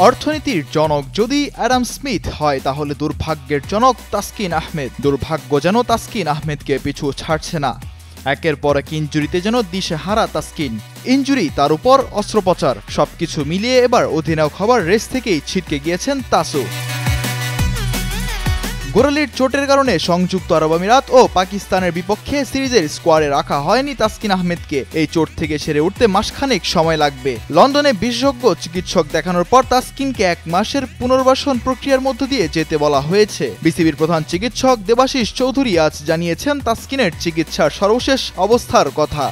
অর্থনীতির জনক যদি অ্যাডাম স্মিথ হয় তাহলে দুর্ভাগ্যের জনক তাসকিন আহমেদ। দুর্ভাগ্য যেন তাসকিন আহমেদকে পিছু ছাড়ছে না। একের পর এক ইনজুরিতে যেন দিশেহারা তাসকিন। ইনজুরি, তার উপর অস্ত্রোপচার, সবকিছু মিলিয়ে এবার অধিনায়ক হবার রেস থেকেই ছিটকে গিয়েছেন তাসু। গোড়ালির চোটের কারণে সংযুক্ত আরব আমিরাত ও পাকিস্তানের বিপক্ষে সিরিজের স্কোয়াডে রাখা হয়নি তাসকিন আহমেদকে। এই চোট থেকে সেরে উঠতে মাসখানেক সময় লাগবে। লন্ডনে বিশেষজ্ঞ চিকিৎসক দেখানোর পর তাসকিনকে 1 মাসের পুনর্বাসন প্রক্রিয়ার মধ্য দিয়ে যেতে বলা হয়েছে। বিসিবির প্রধান চিকিৎসক দেবাশিস চৌধুরী আজ জানিয়েছেন তাসকিনের চিকিৎসার সর্বশেষ অবস্থার কথা।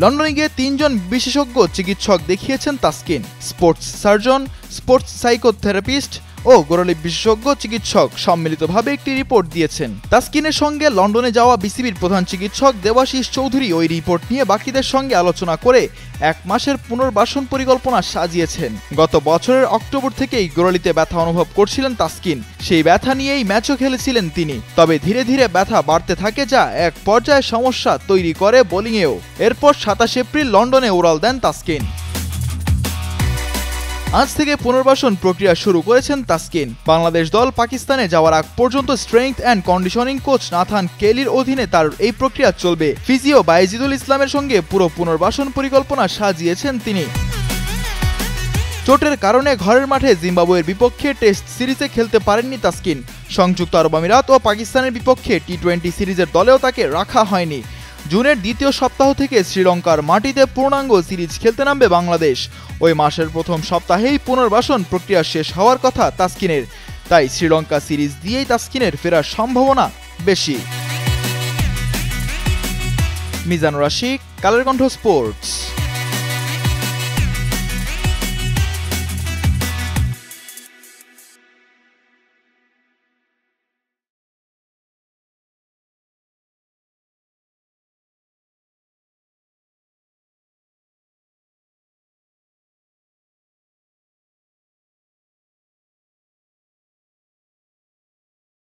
লন্ডনে গিয়ে 3 জন বিশেষজ্ঞ চিকিৎসক দেখিয়েছেন Taskin. Sports surgeon, sports psychotherapist ও গোড়ালি বিশেষজ্ঞ চিকিৎসক সম্মিলিতভাবে একটি রিপোর্ট দিয়েছেন। তাসকিনের সঙ্গে লন্ডনে যাওয়া বিসিবির প্রধান চিকিৎসক দেবাশিস চৌধুরী ওই রিপোর্ট নিয়ে বাকিদের সঙ্গে আলোচনা করে 1 মাসের পুনর্বাসন পরিকল্পনা সাজিয়েছেন। গত বছরের অক্টোবর থেকেই গোড়ালিতে ব্যথা অনুভব করছিলেন তাসকিন। সেই ব্যথা নিয়েই ম্যাচও খেলেছিলেন তিনি। তবে ধীরে ধীরে ব্যথা বাড়তে থাকে, যা এক পর্যায়ে সমস্যা তৈরি করে বোলিংয়েও। এরপর 27 এপ্রিল লন্ডনে উড়াল দেন তাসকিন। আজ থেকে পুনর্বাসন প্রক্রিয়া শুরু করেছেন তাসকিন। বাংলাদেশ দল পাকিস্তানে যাওয়ার আগ পর্যন্ত strength and conditioning coach Nathan কেলির অধীনে তার এই প্রক্রিয়া চলবে। ফিজিও বাইজিদুল ইসলামের সঙ্গে পুরো পুনর্বাসন পরিকল্পনা সাজিয়েছেন তিনি। চোটের কারণে ঘরের মাঠে জিম্বাবুয়ের বিপক্ষে টেস্ট সিরিজে খেলতে পারেননি তাসকিন। সংযুক্ত আরব আমিরাত ও পাকিস্তানের বিপক্ষে টি-20 সিরিজের দলেও তাকে রাখা হয়নি। জুনের দ্বিতীয় সপ্তাহ থেকে শ্রীলঙ্কার মাটিতে পূর্ণাঙ্গ সিরিজ খেলতে নামবে বাংলাদেশ। ওই মাসের প্রথম সপ্তাহেই পুনর্বাসন প্রক্রিয়া শেষ হওয়ার কথা তাসকিনের। তাই শ্রীলঙ্কা সিরিজ দিয়েই তাসকিনের ফেরার সম্ভাবনা বেশি। মিজানুর আশিক, কালের কণ্ঠ স্পোর্টস।